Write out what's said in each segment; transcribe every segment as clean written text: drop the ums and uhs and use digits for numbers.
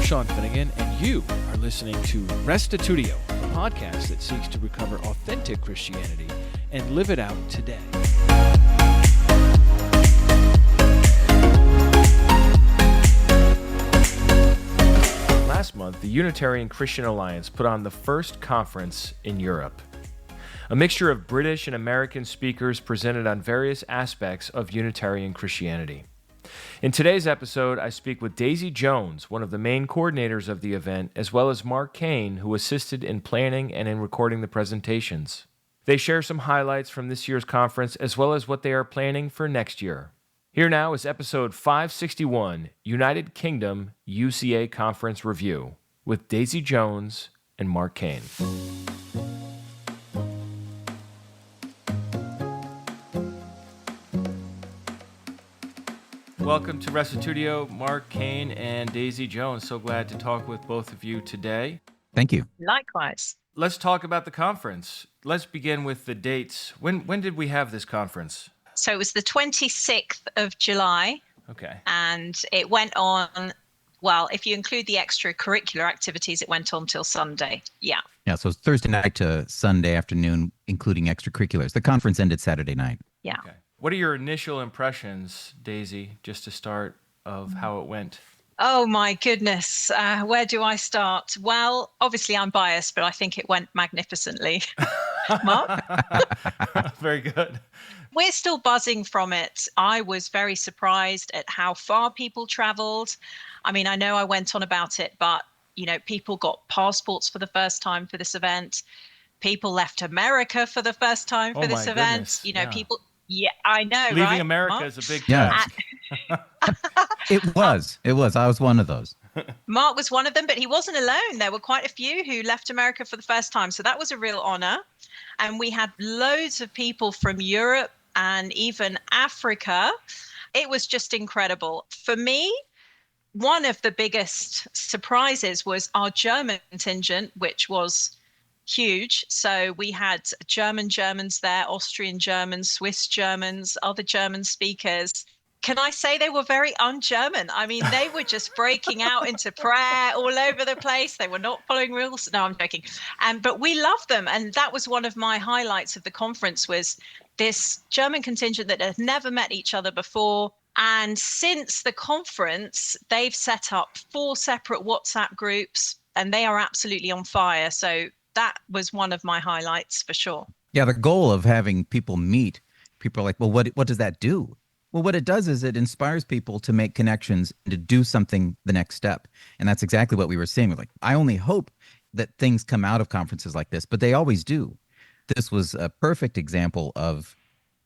Sean Finnegan, and you are listening to Restitutio, a podcast that seeks to recover authentic Christianity and live it out today. Last month, the Unitarian Christian Alliance put on the first conference in Europe. A mixture of British and American speakers presented on various aspects of Unitarian Christianity. In today's episode, I speak with Daisy Jones, one of the main coordinators of the event, as well as Mark Cain, who assisted in planning and in recording the presentations. They share some highlights from this year's conference, as well as what they are planning for next year. Here now is episode 561, United Kingdom UCA Conference Review, with Daisy Jones and Mark Cain. Welcome to Restitutio, Mark Cain and Daisy Jones. So glad to talk with both of you today. Thank you. Likewise. Let's talk about the conference. Let's begin with the dates. When did we have this conference? So it was the 26th of July. Okay. And it went on, well, if you include the extracurricular activities, it went on till Sunday. Yeah. Yeah, so it's Thursday night to Sunday afternoon, including extracurriculars. The conference ended Saturday night. Yeah. Okay. What are your initial impressions, Daisy, just to start, of how it went? Oh, my goodness. Where do I start? Well, obviously I'm biased, but I think it went magnificently. Mark? Very good. We're still buzzing from it. I was very surprised at how far people traveled. I mean, I know I went on about it, but, you know, people got passports for the first time for this event. People left America for the first time for this event. Goodness. You know, Yeah. people, yeah, I know, Leaving right? America Mark? is a big Yeah. task. It was. I was one of those. Mark was one of them, but he wasn't alone. There were quite a few who left America for the first time. So that was a real honor. And we had loads of people from Europe and even Africa. It was just incredible. For me, one of the biggest surprises was our German contingent, which was huge. So we had Germans there, Austrian Germans, Swiss Germans, other German speakers. Can I say they were very un-German? I mean, they were just breaking out into prayer all over the place. They were not following rules. No, I'm joking. But we loved them. And that was one of my highlights of the conference, was this German contingent that had never met each other before. And since the conference, they've set up 4 separate WhatsApp groups, and they are absolutely on fire. So that was one of my highlights for sure. Yeah, the goal of having people meet, people are like, well, what does that do? Well, what it does is it inspires people to make connections and to do something the next step. And that's exactly what we were saying. We're like, I only hope that things come out of conferences like this, but they always do. This was a perfect example of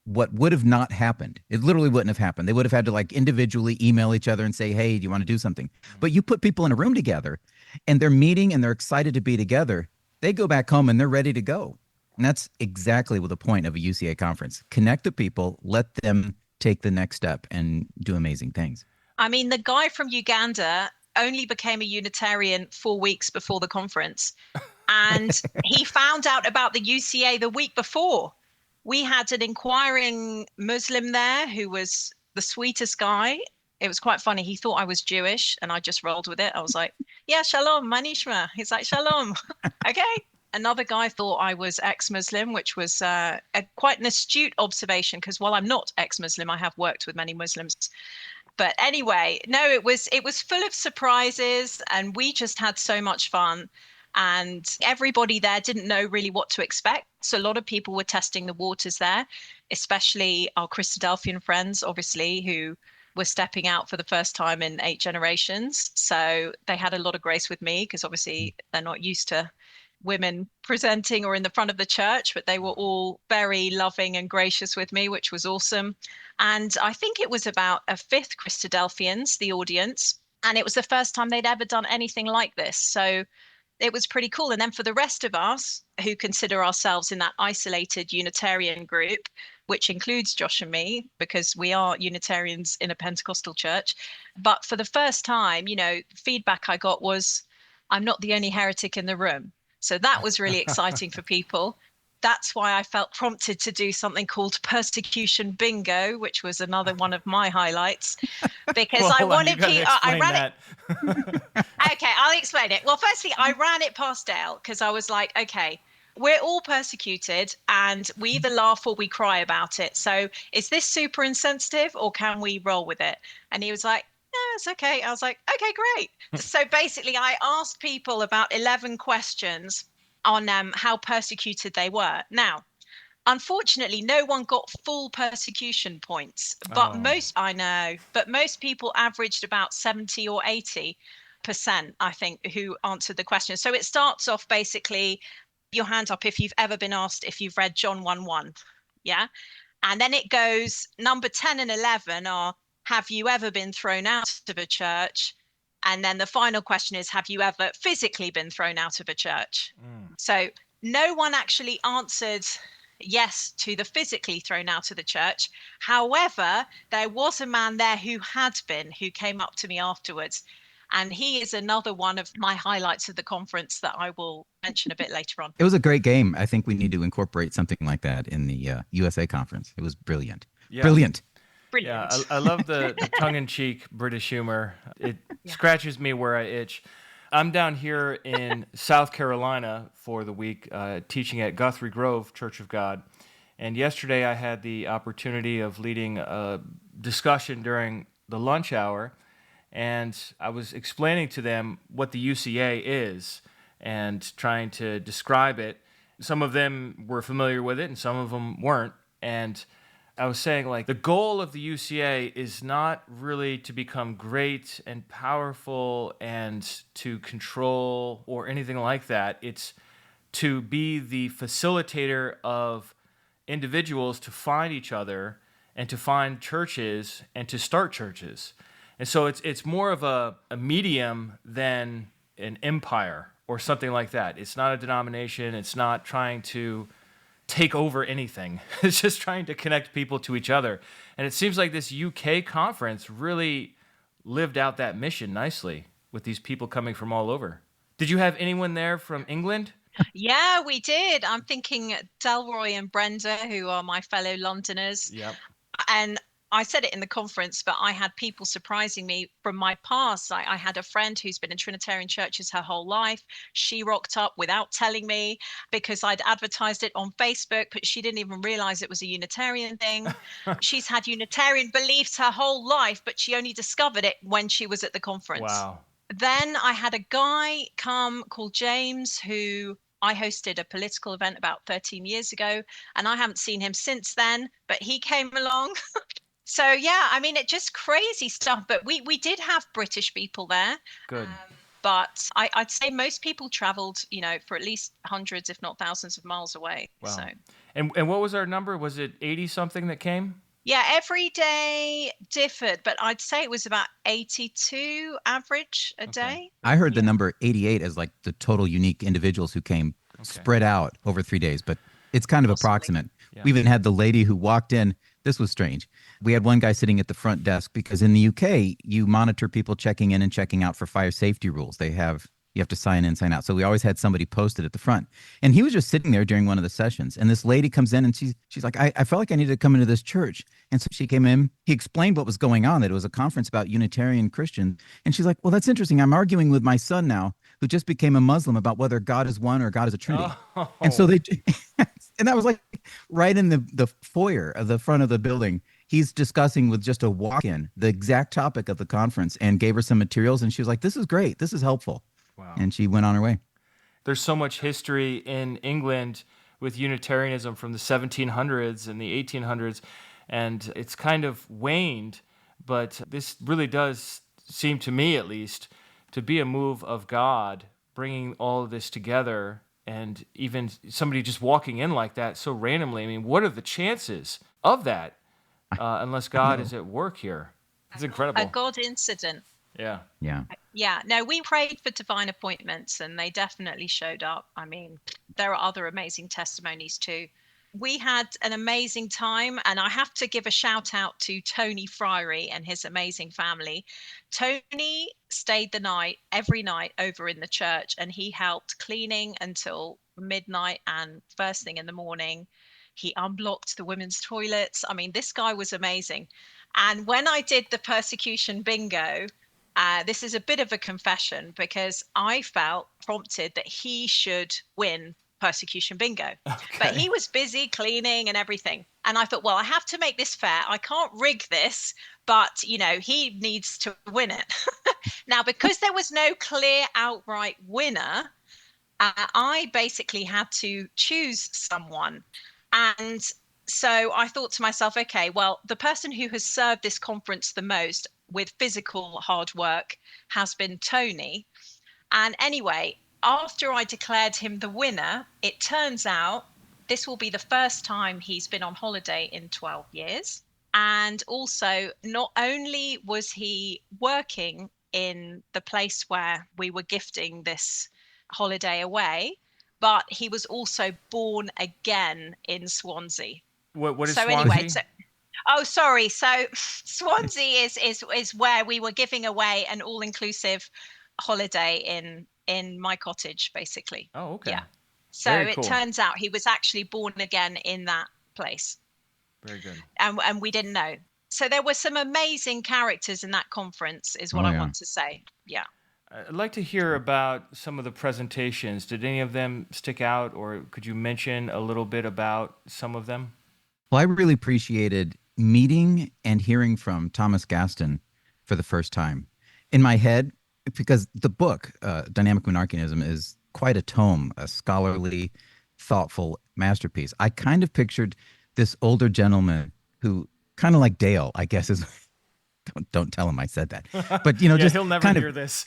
what would have not happened. It literally wouldn't have happened. They would have had to like individually email each other and say, hey, do you want to do something? But you put people in a room together and they're meeting and they're excited to be together. They go back home and they're ready to go. And that's exactly what the point of a UCA conference. Connect the people, let them take the next step and do amazing things. I mean, the guy from Uganda only became a Unitarian 4 weeks before the conference. And he found out about the UCA the week before. We had an inquiring Muslim there who was the sweetest guy. It was quite funny. He thought I was Jewish and I just rolled with it. I was like, yeah, shalom, manishma. He's like, shalom. Okay. Another guy thought I was ex-Muslim, which was quite an astute observation, because while I'm not ex-Muslim, I have worked with many Muslims. But anyway, no, it was full of surprises, and we just had so much fun. And everybody there didn't know really what to expect. So a lot of people were testing the waters there, especially our Christadelphian friends, obviously, who were stepping out for the first time in 8 generations. So they had a lot of grace with me, because obviously they're not used to women presenting or in the front of the church, but they were all very loving and gracious with me, which was awesome. And I think it was about a 5th Christadelphians, the audience, and it was the first time they'd ever done anything like this. So it was pretty cool. And then for the rest of us who consider ourselves in that isolated Unitarian group, which includes Josh and me, because we are Unitarians in a Pentecostal church. But for the first time, you know, feedback I got was, I'm not the only heretic in the room. So that was really exciting for people. that's why I felt prompted to do something called persecution bingo, which was another one of my highlights, because Well, I hold on, you wanted gotta people. I explain ran that. it. Okay, I'll explain it. Well, firstly, I ran it past Dale because I was like, okay, we're all persecuted and we either laugh or we cry about it. So is this super insensitive or can we roll with it? And he was like, no, it's okay. I was like, okay, great. So basically, I asked people about 11 questions on how persecuted they were. Now, unfortunately, no one got full persecution points, but Oh. most people averaged about 70 or 80%, I think, who answered the question. So it starts off basically your hand up if you've ever been asked if you've read John 1:1. Yeah. And then it goes number 10 and 11 are, have you ever been thrown out of a church? And then the final question is, have you ever physically been thrown out of a church? So no one actually answered yes to the physically thrown out of the church. However, there was a man there who had been, who came up to me afterwards. And he is another one of my highlights of the conference that I will mention a bit later on. It was a great game. I think we need to incorporate something like that in the USA conference. It was brilliant. Yeah. Brilliant. Brilliant. Yeah, I love the tongue-in-cheek British humor. It scratches me where I itch. I'm down here in South Carolina for the week, teaching at Guthrie Grove Church of God. And yesterday I had the opportunity of leading a discussion during the lunch hour, and I was explaining to them what the UCA is and trying to describe it. Some of them were familiar with it and some of them weren't. And I was saying, like, the goal of the UCA is not really to become great and powerful and to control or anything like that. It's to be the facilitator of individuals to find each other and to find churches and to start churches. And so it's more of a medium than an empire or something like that. It's not a denomination. It's not trying to take over anything. It's just trying to connect people to each other. And it seems like this UK conference really lived out that mission nicely with these people coming from all over. Did you have anyone there from England? Yeah, we did. I'm thinking Delroy and Brenda, who are my fellow Londoners. Yep. And I said it in the conference, but I had people surprising me from my past. I had a friend who's been in Trinitarian churches her whole life. She rocked up without telling me because I'd advertised it on Facebook, but she didn't even realize it was a Unitarian thing. She's had Unitarian beliefs her whole life, but she only discovered it when she was at the conference. Wow. Then I had a guy come called James who I hosted a political event about 13 years ago, and I haven't seen him since then, but he came along. So, yeah, I mean, it just crazy stuff. But we did have British people there. Good. But I'd say most people traveled, for at least hundreds, if not thousands of miles away. Wow. So, And what was our number? Was it 80 something that came? yeah, every day differed, but I'd say it was about 82 average a day. I heard the number 88 as like the total unique individuals who came spread out over 3 days, but it's kind of approximate. Yeah. We even had the lady who walked in. This was strange. We had one guy sitting at the front desk because in the UK, you monitor people checking in and checking out for fire safety rules. You have to sign in, sign out. So we always had somebody posted at the front. And he was just sitting there during one of the sessions. And this lady comes in and she's like, I felt like I needed to come into this church. And so she came in. He explained what was going on, that it was a conference about Unitarian Christians. And she's like, well, that's interesting. I'm arguing with my son now, who just became a Muslim, about whether God is one or God is a Trinity. Oh. And so and that was like right in the foyer of the front of the building. He's discussing with just a walk-in the exact topic of the conference and gave her some materials. And she was like, this is great. This is helpful. Wow. And she went on her way. There's so much history in England with Unitarianism from the 1700s and the 1800s, and it's kind of waned, but this really does seem to me, at least, to be a move of God bringing all of this together, and even somebody just walking in like that so randomly. I mean, what are the chances of that unless God is at work here? It's incredible. A God incident. Yeah. Yeah. Yeah, no, we prayed for divine appointments and they definitely showed up. I mean, there are other amazing testimonies too. We had an amazing time, and I have to give a shout out to Tony Fryery and his amazing family. Tony stayed the night, every night over in the church, and he helped cleaning until midnight and first thing in the morning. He unblocked the women's toilets. I mean, this guy was amazing. And when I did the persecution bingo, this is a bit of a confession because I felt prompted that he should win persecution bingo. Okay. But he was busy cleaning and everything. And I thought, well, I have to make this fair. I can't rig this, but, you know, he needs to win it. Now, because there was no clear outright winner, I basically had to choose someone. And so I thought to myself, okay, well, the person who has served this conference the most with physical hard work has been Tony. And anyway, after I declared him the winner, it turns out this will be the first time he's been on holiday in 12 years. And also, not only was he working in the place where we were gifting this holiday away, but he was also born again in Swansea. What is so Swansea? Anyway, oh, sorry. So Swansea is where we were giving away an all-inclusive holiday in my cottage, basically. Oh, okay. Yeah. So Very it cool. turns out he was actually born again in that place. Very good. And we didn't know. So there were some amazing characters in that conference, is what I want to say. Yeah. I'd like to hear about some of the presentations. Did any of them stick out, or could you mention a little bit about some of them? Well, I really appreciated meeting and hearing from Thomas Gaston for the first time. In my head, because the book, Dynamic Monarchianism, is quite a tome, a scholarly, thoughtful masterpiece. I kind of pictured this older gentleman who, kind of like Dale, I guess, is... Don't tell him I said that. But, you know, just he'll never kind hear of, this.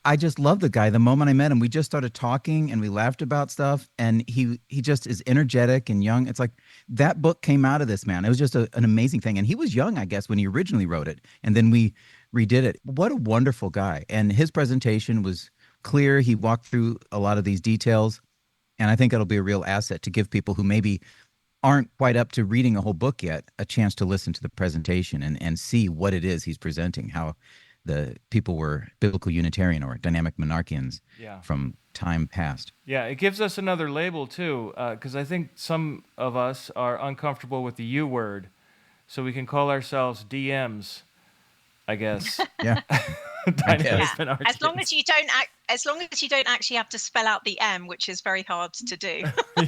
I just love the guy. The moment I met him, we just started talking and we laughed about stuff. And he just is energetic and young. It's like that book came out of this, man. It was just an amazing thing. And he was young, I guess, when he originally wrote it. And then we redid it. What a wonderful guy. And his presentation was clear. He walked through a lot of these details. And I think it'll be a real asset to give people who maybe aren't quite up to reading a whole book yet a chance to listen to the presentation and see what it is he's presenting, how the people were biblical Unitarian or dynamic monarchians from time past. Yeah, it gives us another label too, because I think some of us are uncomfortable with the U word, so we can call ourselves DMs, I guess. Yeah. Dynamic monarchians. As long as you don't actually have to spell out the M, which is very hard to do.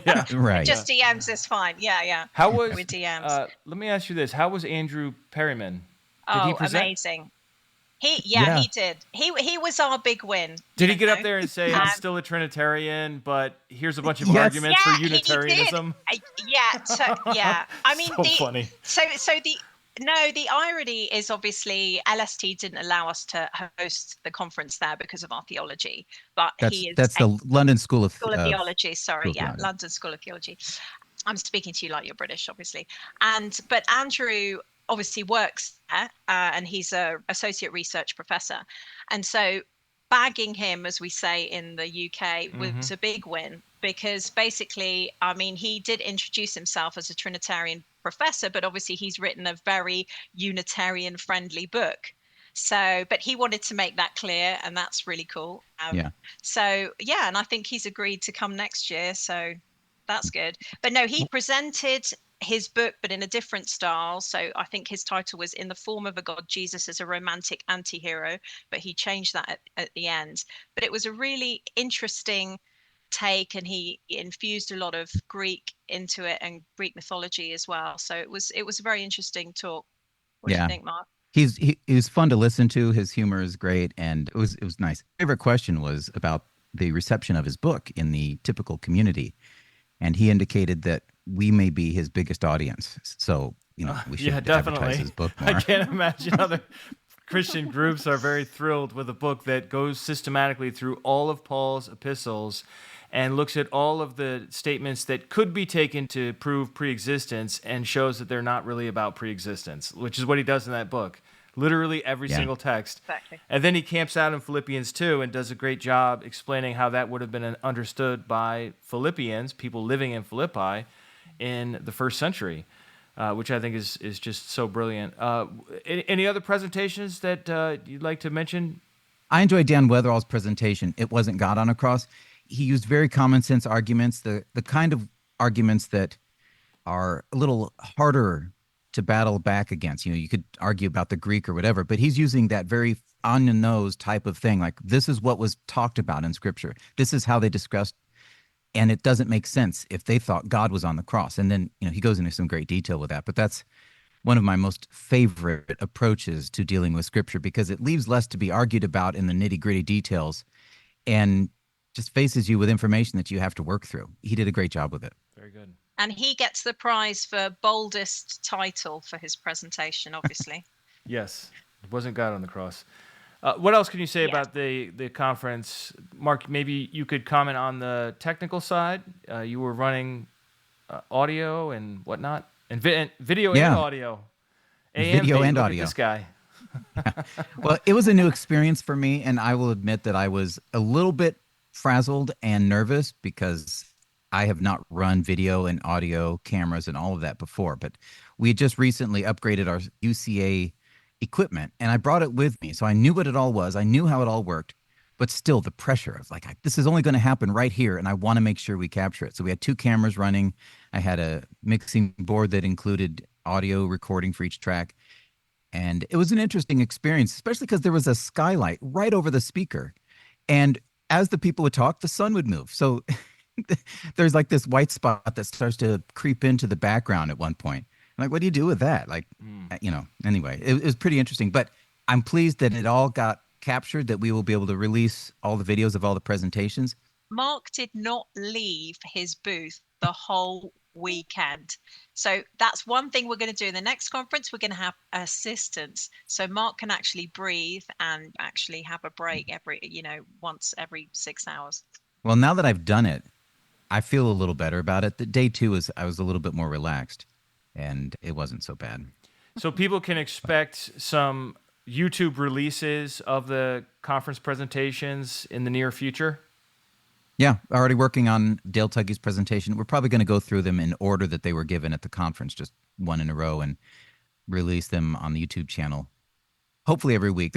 Yeah, right. Just DMs is fine. Yeah. How was with DMs? Let me ask you this: how was Andrew Perryman? Did he present? Amazing. He did. He was our big win. Did he get up there and say, "I'm still a Trinitarian, but here's a bunch of arguments for Unitarianism"? Yeah. I mean, funny. The irony is obviously LST didn't allow us to host the conference there because of our theology, but that's the London School of Theology. Sorry, London School of Theology. I'm speaking to you like you're British, obviously, but Andrew obviously works there, and he's a associate research professor, and so bagging him, as we say in the UK, was a big win because basically, I mean, he did introduce himself as a Trinitarian professor, but obviously he's written a very Unitarian friendly book. So, but he wanted to make that clear, and that's really cool. So, and I think he's agreed to come next year. So that's good. But no, he presented his book, but in a different style. So I think his title was In the Form of a God, Jesus as a Romantic Anti-Hero, but he changed that at the end. But it was a really interesting take, and he infused a lot of Greek into it and Greek mythology as well. So it was a very interesting talk. What do you think, Mark? He was fun to listen to. His humor is great, and it was nice. My favorite question was about the reception of his book in the typical community, and he indicated that we may be his biggest audience. So we should advertise his book more. I can't imagine other Christian groups are very thrilled with a book that goes systematically through all of Paul's epistles and looks at all of the statements that could be taken to prove preexistence and shows that they're not really about preexistence, which is what he does in that book. Literally every single text. Exactly. And then he camps out in Philippians 2 and does a great job explaining how that would have been understood by Philippians, people living in Philippi in the first century, which I think is just so brilliant. Any other presentations that you'd like to mention? I enjoyed Dan Weatherall's presentation. It wasn't God on a cross. he used very common sense arguments, the kind of arguments that are a little harder to battle back against. You could argue about the Greek or whatever, but he's using that very on the nose type of thing. Like, this is what was talked about in Scripture. This is how they discussed, and it doesn't make sense if they thought God was on the cross. And then, he goes into some great detail with that. But that's one of my most favorite approaches to dealing with Scripture, because it leaves less to be argued about in the nitty-gritty details and just faces you with information that you have to work through. He did a great job with it. Very good. And he gets the prize for boldest title for his presentation, obviously. Yes, it wasn't God on the cross. What else can you say about the conference? Mark, maybe you could comment on the technical side. You were running audio and whatnot, and video and audio. Video and look audio. At this guy. Well, it was a new experience for me, and I will admit that I was a little bit frazzled and nervous because I have not run video and audio cameras and all of that before. But we had just recently upgraded our UCA equipment, and I brought it with me. So I knew what it all was. I knew how it all worked, but still the pressure of like, this is only going to happen right here, and I want to make sure we capture it. So we had 2 cameras running. I had a mixing board that included audio recording for each track. And it was an interesting experience, especially because there was a skylight right over the speaker. And as the people would talk, the sun would move. So there's like this white spot that starts to creep into the background at one point. I'm like, what do you do with that? Like, anyway, it was pretty interesting. But I'm pleased that it all got captured, that we will be able to release all the videos of all the presentations. Mark did not leave his booth the whole weekend. So that's one thing we're going to do in the next conference. We're going to have assistants, so Mark can actually breathe and actually have a break once every 6 hours. Well, now that I've done it, I feel a little better about it. The day 2 I was a little bit more relaxed, and it wasn't so bad. So people can expect some YouTube releases of the conference presentations in the near future? Yeah, already working on Dale Tuggey's presentation. We're probably going to go through them in order that they were given at the conference, just one in a row, and release them on the YouTube channel. Hopefully every week.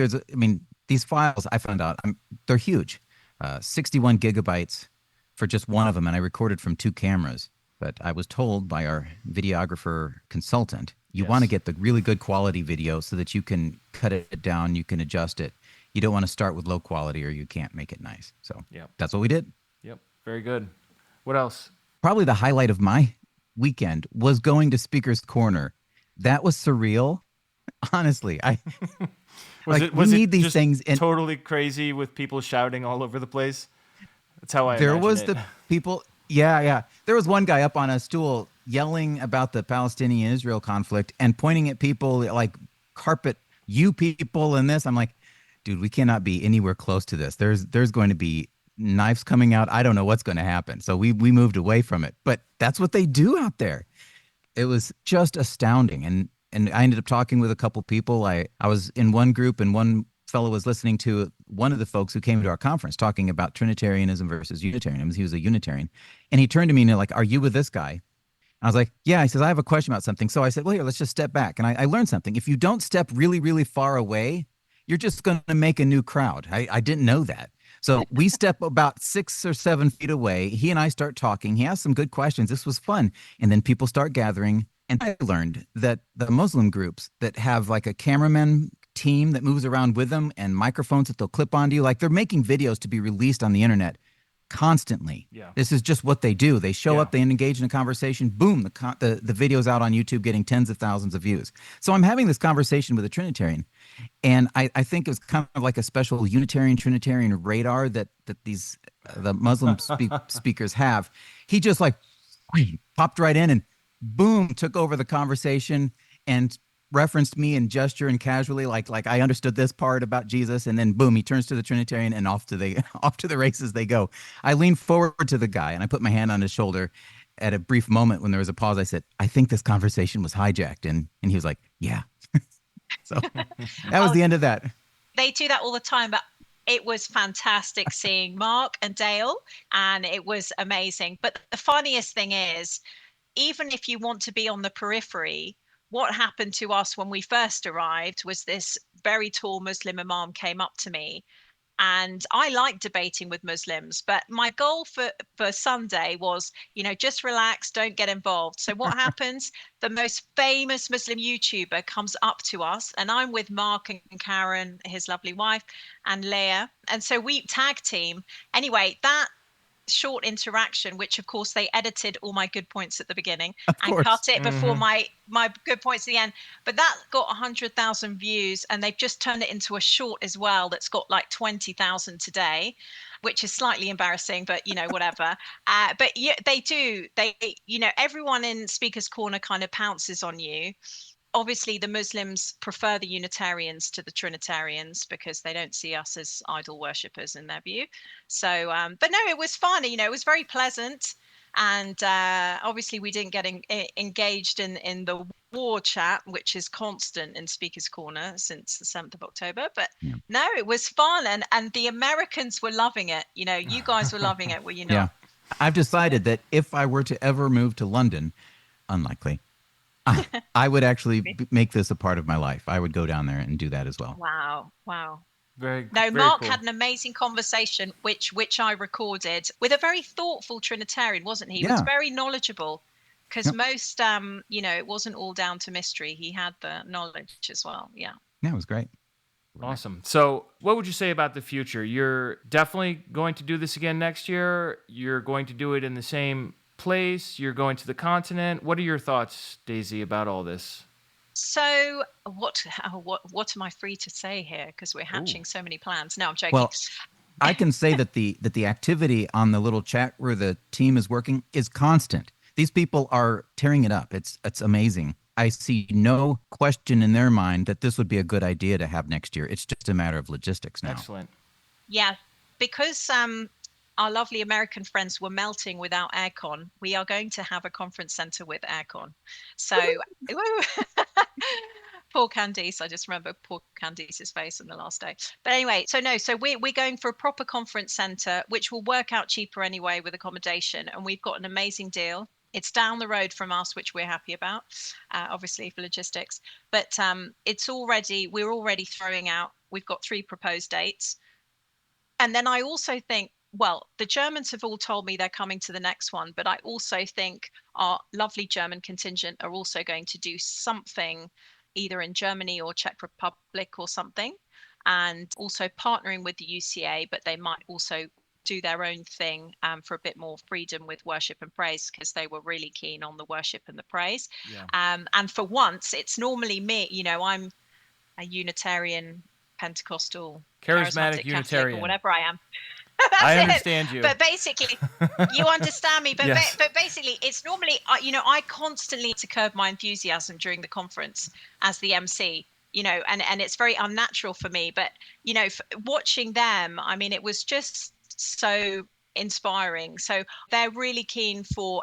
These files, I found out, they're huge. 61 gigabytes for just one of them, and I recorded from 2 cameras. But I was told by our videographer consultant, you want to get the really good quality video so that you can cut it down, you can adjust it. You don't want to start with low quality or you can't make it nice. So that's what we did. Yep. Very good. What else? Probably the highlight of my weekend was going to Speaker's Corner. That was surreal. Honestly, was we need these just things. Totally crazy with people shouting all over the place? That's how I There imagine was it. the people. Yeah. There was one guy up on a stool yelling about the Palestinian-Israel conflict and pointing at people like, carpet you people and this. I'm like, dude, we cannot be anywhere close to this. There's going to be knives coming out. I don't know what's going to happen. So we moved away from it. But that's what they do out there. It was just astounding. And I ended up talking with a couple people. I was in one group, and one fellow was listening to one of the folks who came to our conference talking about Trinitarianism versus Unitarianism. He was a Unitarian. And he turned to me and like, are you with this guy? I was like, yeah. He says, I have a question about something. So I said, well, here, let's just step back. And I learned something. If you don't step really, really far away, you're just going to make a new crowd. I didn't know that. So we step about 6 or 7 feet away. He and I start talking. He asked some good questions. This was fun. And then people start gathering. And I learned that the Muslim groups that have like a cameraman team that moves around with them and microphones that they'll clip onto you, like they're making videos to be released on the internet constantly. Yeah. This is just what they do. They show up, they engage in a conversation, boom, the video's out on YouTube getting tens of thousands of views. So I'm having this conversation with a Trinitarian, and I think it was kind of like a special Unitarian Trinitarian radar that these the Muslim speakers have. He just like popped right in and boom, took over the conversation and referenced me and gesture and casually like I understood this part about Jesus, and then boom, he turns to the Trinitarian and off to the races they go. I leaned forward to the guy and I put my hand on his shoulder. At a brief moment when there was a pause, I said, I think this conversation was hijacked, and he was like, yeah. So that was the end of that. They do that all the time, but it was fantastic seeing Mark and Dale, and it was amazing. But the funniest thing is, even if you want to be on the periphery, what happened to us when we first arrived was this very tall Muslim imam came up to me And I like debating with Muslims, but my goal for Sunday was, just relax, don't get involved. So what happens? The most famous Muslim YouTuber comes up to us, and I'm with Mark and Karen, his lovely wife, and Leah. And so we tag team. Anyway, that short interaction, which of course they edited all my good points at the beginning and cut it before my good points at the end, but that got 100,000 views, and they've just turned it into a short as well that's got like 20,000 today, which is slightly embarrassing, but whatever. But yeah, everyone in Speaker's Corner kind of pounces on you. Obviously, the Muslims prefer the Unitarians to the Trinitarians because they don't see us as idol worshippers in their view. So, but no, it was fun. It was very pleasant. And obviously, we didn't get engaged in the war chat, which is constant in Speaker's Corner since the 7th of October. But no, it was fun. And the Americans were loving it. You guys were loving it, were you not? Yeah. I've decided that if I were to ever move to London, unlikely, I would actually make this a part of my life. I would go down there and do that as well. Wow. Very Mark cool. had an amazing conversation, which I recorded with a very thoughtful Trinitarian, wasn't he? He was very knowledgeable, because most, it wasn't all down to mystery. He had the knowledge as well. Yeah, it was great. Awesome. So what would you say about the future? You're definitely going to do this again next year. You're going to do it in the same place. You're going to the continent. What are your thoughts, Daisy, about all this? So what am I free to say here? Because we're hatching so many plans. No, I'm joking. Well, I can say that the activity on the little chat where the team is working is constant. These people are tearing it up. It's amazing. I see no question in their mind that this would be a good idea to have next year. It's just a matter of logistics now. Excellent. Yeah, because our lovely American friends were melting without aircon. We are going to have a conference center with aircon. So, poor Candice. I just remember poor Candice's face on the last day. But anyway, so we're going for a proper conference center, which will work out cheaper anyway with accommodation. And we've got an amazing deal. It's down the road from us, which we're happy about, obviously for logistics. But we're already throwing out. We've got 3 proposed dates. And then I also think, well, the Germans have all told me they're coming to the next one, but I also think our lovely German contingent are also going to do something either in Germany or Czech Republic or something, and also partnering with the UCA, but they might also do their own thing for a bit more freedom with worship and praise, because they were really keen on the worship and the praise. Yeah. And for once, it's normally me, I'm a Unitarian, Pentecostal, charismatic Unitarian, Catholic, or whatever I am. I understand you. But basically, you understand me. But yes. But basically, it's normally, I constantly to curb my enthusiasm during the conference as the MC, and it's very unnatural for me. But, watching them, I mean, it was just so inspiring. So they're really keen for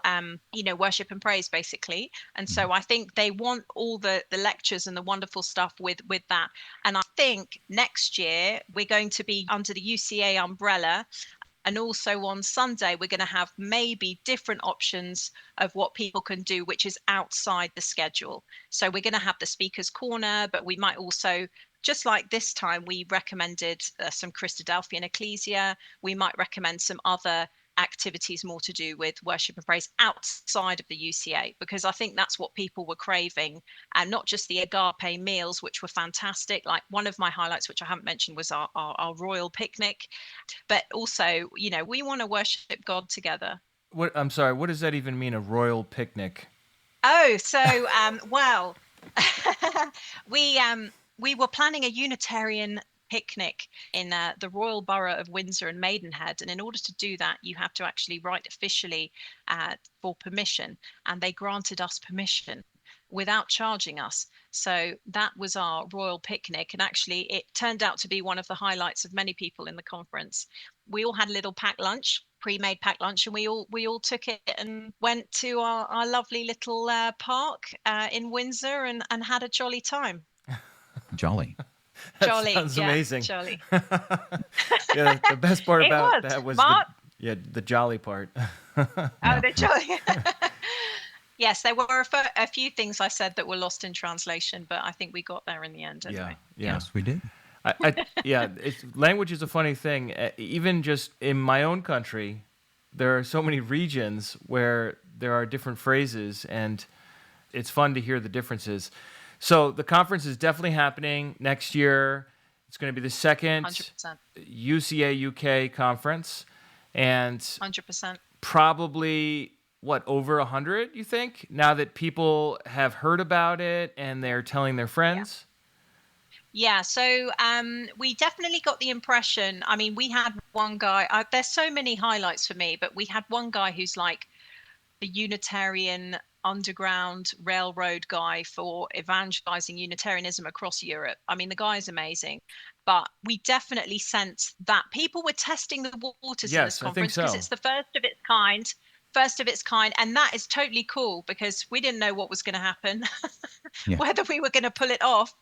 worship and praise, basically. And so I think they want all the lectures and the wonderful stuff with that. And I think next year we're going to be under the UCA umbrella. And also on Sunday, we're going to have maybe different options of what people can do, which is outside the schedule. So we're going to have the Speaker's Corner, but we might also, just like this time, we recommended some Christadelphian Ecclesia. We might recommend some other activities more to do with worship and praise outside of the UCA, because I think that's what people were craving, and not just the agape meals, which were fantastic. Like one of my highlights, which I haven't mentioned, was our royal picnic, but also, we want to worship God together. I'm sorry, what does that even mean, a royal picnic? Oh, so, well, we were planning a Unitarian picnic in the Royal Borough of Windsor and Maidenhead, and in order to do that you have to actually write officially for permission, and they granted us permission without charging us. So that was our royal picnic, and actually it turned out to be one of the highlights of many people in the conference. We all had a little packed lunch, pre-made packed lunch, and we all took it and went to our lovely little park in Windsor and had a jolly time. Jolly. That sounds amazing. Jolly. Yeah, the best part about that was the jolly part. The jolly. Yes, there were a few things I said that were lost in translation, but I think we got there in the end anyway. Yeah. Yes, we did. Yeah, language is a funny thing. Even just in my own country, there are so many regions where there are different phrases, and it's fun to hear the differences. So the conference is definitely happening next year. It's going to be the second 100%. UCA UK conference, and 100%. probably over 100, you think, now that people have heard about it and they're telling their friends? Yeah, so we definitely got the impression. I mean, we had one guy, there's so many highlights for me, but we had one guy who's like the Unitarian underground railroad guy for evangelizing Unitarianism across Europe. I mean, the guy is amazing, but we definitely sensed that people were testing the waters in this Yes, I think conference because so. it's the first of its kind, and that is totally cool because we didn't know what was going to happen, Yeah. whether we were going to pull it off.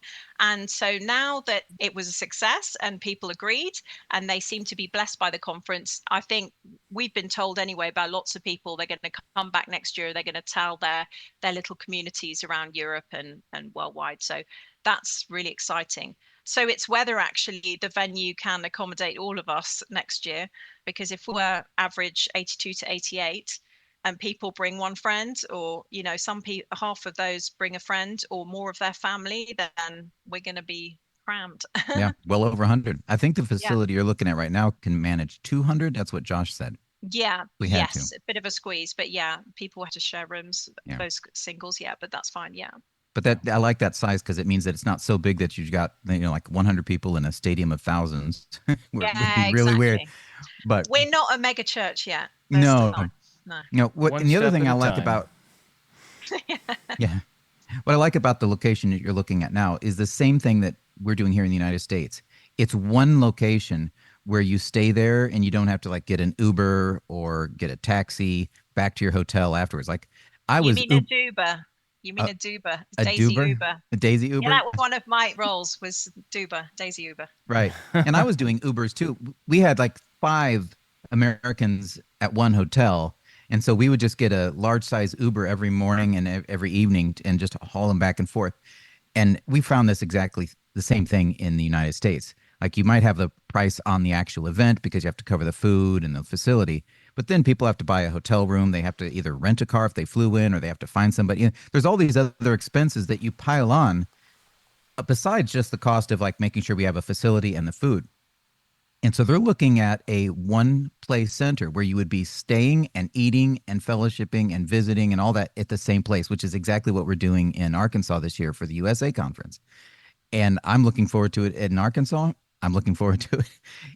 And so now that it was a success and people agreed and they seem to be blessed by the conference, I think we've been told anyway by lots of people they're going to come back next year. They're going to tell their little communities around Europe and worldwide. So that's really exciting. So it's whether actually the venue can accommodate all of us next year, because if we're average 82 to 88 and people bring one friend, or some people, half of those bring a friend or more of their family, then we're going to be crammed. Yeah, well over 100. I think the Yeah. facility you're looking at right now can manage 200. That's what Josh said. Yeah. We had to. Yes, a bit of a squeeze, but yeah, people have to share rooms, Yeah. those singles. Yeah, but that's fine. Yeah. But I like that size because it means that it's not so big that you've got like 100 people in a stadium of thousands. It would be really weird. But we're not a mega church yet. no. No. What One and the other step thing at I a like time. about what I like about the location that you're looking at now is the same thing that we're doing here in the United States. It's one location where you stay there and you don't have to like get an Uber or get a taxi back to your hotel afterwards. Like You mean a Duber? You mean a Duber? a Daisy Duber? Uber. A Daisy Uber? Yeah, that was one of my roles, was Duber, Daisy Uber. Right. And I was doing Ubers too. We had like 5 Americans at one hotel. And so we would just get a large size Uber every morning and every evening and just haul them back and forth. And we found this exactly the same thing in the United States. Like you might have the price on the actual event because you have to cover the food and the facility. But then people have to buy a hotel room. They have to either rent a car if they flew in, or they have to find somebody. There's all these other expenses that you pile on besides just the cost of like making sure we have a facility and the food. And so they're looking at a one-place center where you would be staying and eating and fellowshipping and visiting and all that at the same place, which is exactly what we're doing in Arkansas this year for the USA conference. And I'm looking forward to it in Arkansas. I'm looking forward to it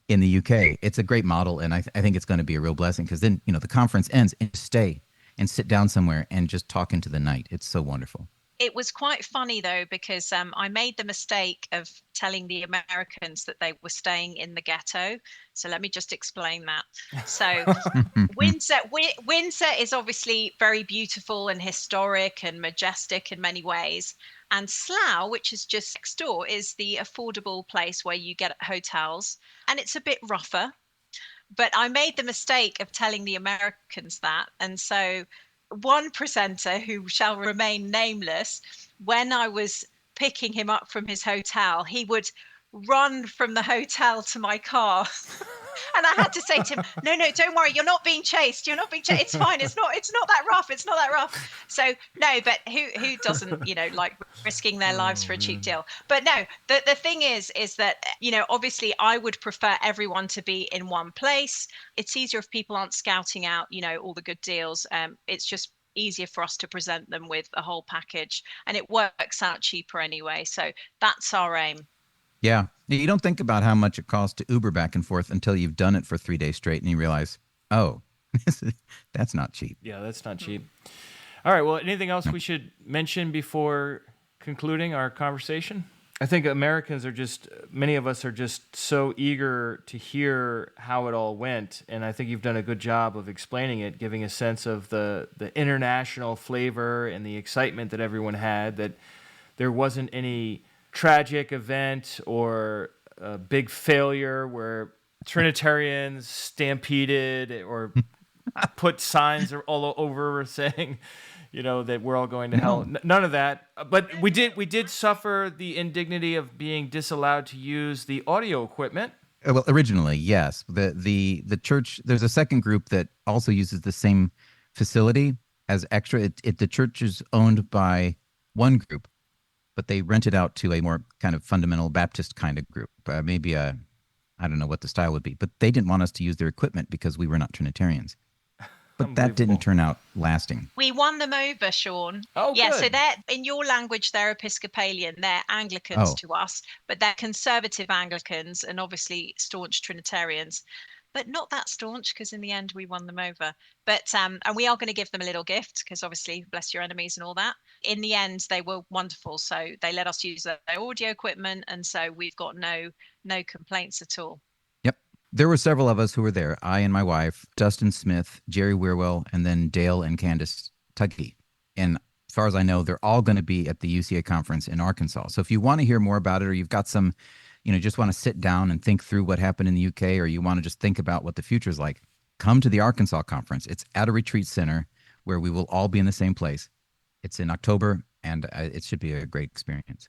in the UK. It's a great model, and I think it's going to be a real blessing because then, the conference ends and stay and sit down somewhere and just talk into the night. It's so wonderful. It was quite funny though, because I made the mistake of telling the Americans that they were staying in the ghetto. So let me just explain that. So Windsor is obviously very beautiful and historic and majestic in many ways. And Slough, which is just next door, is the affordable place where you get hotels, and it's a bit rougher. But I made the mistake of telling the Americans that. And so one presenter, who shall remain nameless, when I was picking him up from his hotel, he would run from the hotel to my car. And I had to say to him, no, don't worry, you're not being chased. You're not being chased. It's fine. It's not that rough. It's not that rough. So no, but who doesn't, like risking their lives for a cheap deal? But no, the thing is that, obviously I would prefer everyone to be in one place. It's easier if people aren't scouting out, all the good deals. It's just easier for us to present them with a whole package, and it works out cheaper anyway. So that's our aim. Yeah. You don't think about how much it costs to Uber back and forth until you've done it for 3 days straight and you realize, oh, that's not cheap. Yeah, that's not cheap. All right. Well, anything else we should mention before concluding our conversation? I think many of us are just so eager to hear how it all went. And I think you've done a good job of explaining it, giving a sense of the international flavor and the excitement that everyone had, that there wasn't any tragic event or a big failure where Trinitarians stampeded or put signs all over saying, that we're all going to hell. None of that. But we did suffer the indignity of being disallowed to use the audio equipment. Well, originally, yes. The church, there's a second group that also uses the same facility as extra. The church is owned by one group, but they rent it out to a more kind of fundamental Baptist kind of group. Maybe I don't know what the style would be, but they didn't want us to use their equipment because we were not Trinitarians. But that didn't turn out lasting. We won them over, Sean. Oh, yeah. good. So they're, in your language, they're Episcopalian. They're Anglicans to us, but they're conservative Anglicans and obviously staunch Trinitarians, but not that staunch because in the end we won them over. But and we are going to give them a little gift because obviously bless your enemies and all that. In the end, they were wonderful. So they let us use their audio equipment, and so we've got no complaints at all. Yep. There were several of us who were there. I and my wife, Dustin Smith, Jerry Weirwell, and then Dale and Candace Tuggy. And as far as I know, they're all going to be at the UCA conference in Arkansas. So if you want to hear more about it, or you've got some, just want to sit down and think through what happened in the UK, or you want to just think about what the future is like, come to the Arkansas conference. It's at a retreat center where we will all be in the same place. It's in October, and it should be a great experience.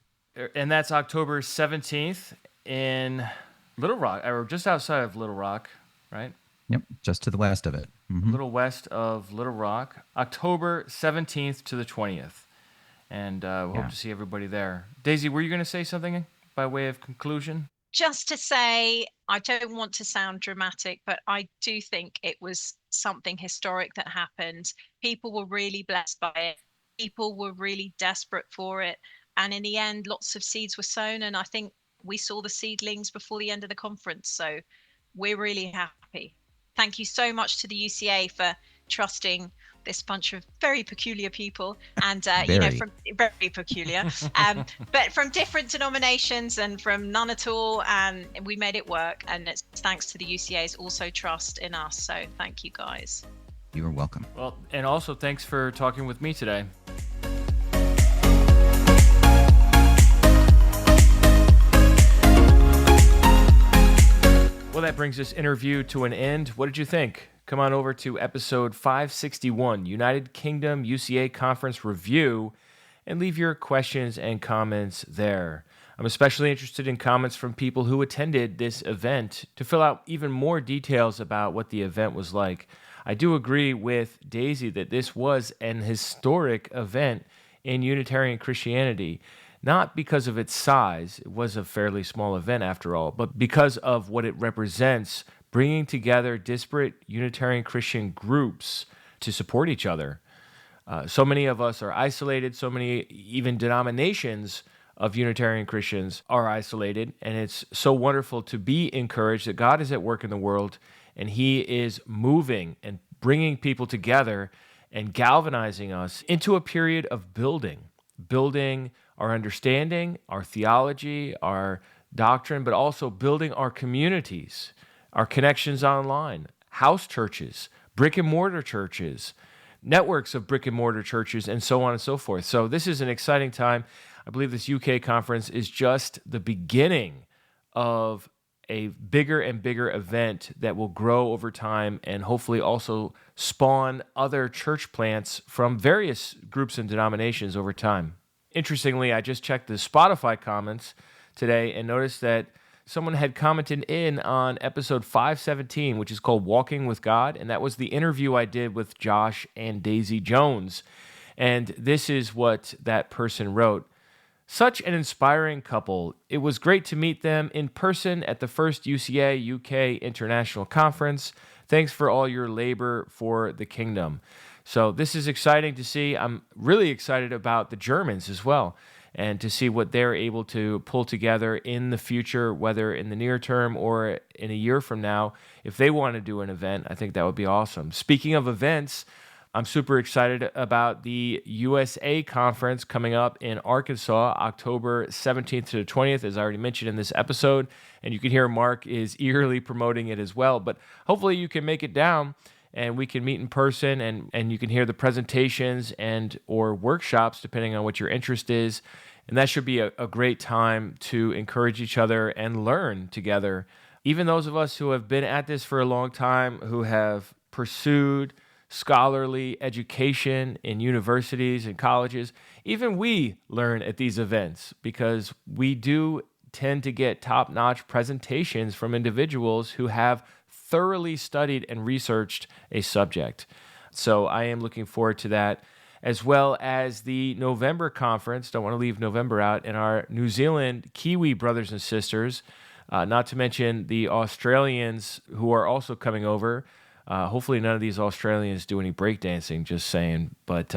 And that's October 17th in Little Rock, or just outside of Little Rock, right? Yep, just to the west of it. A little west of Little Rock, October 17th to the 20th. And we hope to see everybody there. Daisy, were you going to say something by way of conclusion? Just to say, I don't want to sound dramatic, but I do think it was something historic that happened. People were really blessed by it. People were really desperate for it. And in the end, lots of seeds were sown. And I think we saw the seedlings before the end of the conference. So we're really happy. Thank you so much to the UCA for trusting this bunch of very peculiar people and, from very peculiar, but from different denominations and from none at all. And we made it work. And it's thanks to the UCA's also trust in us. So thank you guys. You are welcome. Well, and also thanks for talking with me today. Well, that brings this interview to an end. What did you think? Come on over to episode 561, United Kingdom UCA Conference Review, and leave your questions and comments there. I'm especially interested in comments from people who attended this event to fill out even more details about what the event was like. I do agree with Daisy that this was an historic event in Unitarian Christianity. Not because of its size, it was a fairly small event after all, but because of what it represents, bringing together disparate Unitarian Christian groups to support each other. So many of us are isolated, so many even denominations of Unitarian Christians are isolated, and it's so wonderful to be encouraged that God is at work in the world, and He is moving and bringing people together and galvanizing us into a period of building our understanding, our theology, our doctrine, but also building our communities, our connections online, house churches, brick and mortar churches, networks of brick and mortar churches, and so on and so forth. So this is an exciting time. I believe this UK conference is just the beginning of a bigger and bigger event that will grow over time and hopefully also spawn other church plants from various groups and denominations over time. Interestingly, I just checked the Spotify comments today and noticed that someone had commented in on episode 517, which is called Walking with God, and that was the interview I did with Josh and Daisy Jones. And this is what that person wrote. Such an inspiring couple. It was great to meet them in person at the first UCA UK International Conference. Thanks for all your labor for the kingdom. So this is exciting to see. I'm really excited about the Germans as well, and to see what they're able to pull together in the future, whether in the near term or in a year from now. If they want to do an event, I think that would be awesome. Speaking of events, I'm super excited about the USA conference coming up in Arkansas, October 17th to the 20th, as I already mentioned in this episode. And you can hear Mark is eagerly promoting it as well. But hopefully you can make it down and we can meet in person and you can hear the presentations and or workshops, depending on what your interest is. And that should be a great time to encourage each other and learn together. Even those of us who have been at this for a long time, who have pursued scholarly education in universities and colleges. Even we learn at these events because we do tend to get top-notch presentations from individuals who have thoroughly studied and researched a subject. So I am looking forward to that, as well as the November conference. Don't want to leave November out. And our New Zealand Kiwi brothers and sisters, not to mention the Australians who are also coming over. Hopefully none of these Australians do any breakdancing, just saying. But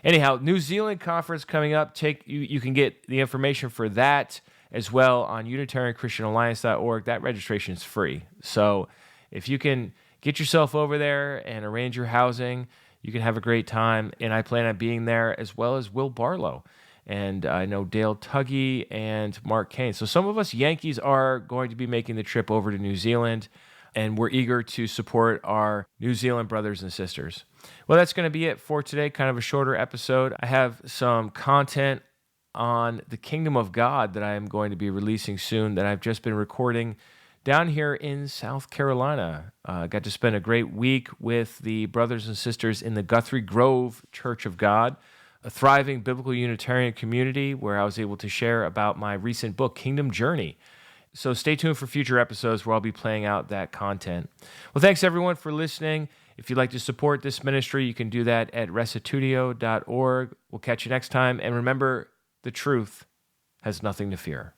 anyhow, New Zealand conference coming up. You can get the information for that as well on UnitarianChristianAlliance.org. That registration is free. So if you can get yourself over there and arrange your housing, you can have a great time. And I plan on being there, as well as Will Barlow. And I know Dale Tuggy and Mark Cain. So some of us Yankees are going to be making the trip over to New Zealand, and we're eager to support our New Zealand brothers and sisters. Well, that's going to be it for today. Kind of a shorter episode. I have some content on the Kingdom of God that I am going to be releasing soon that I've just been recording down here in South Carolina. Got to spend a great week with the brothers and sisters in the Guthrie Grove Church of God, a thriving biblical Unitarian community where I was able to share about my recent book, Kingdom Journey. So stay tuned for future episodes where I'll be playing out that content. Well, thanks everyone for listening. If you'd like to support this ministry, you can do that at Restitutio.org. We'll catch you next time. And remember, the truth has nothing to fear.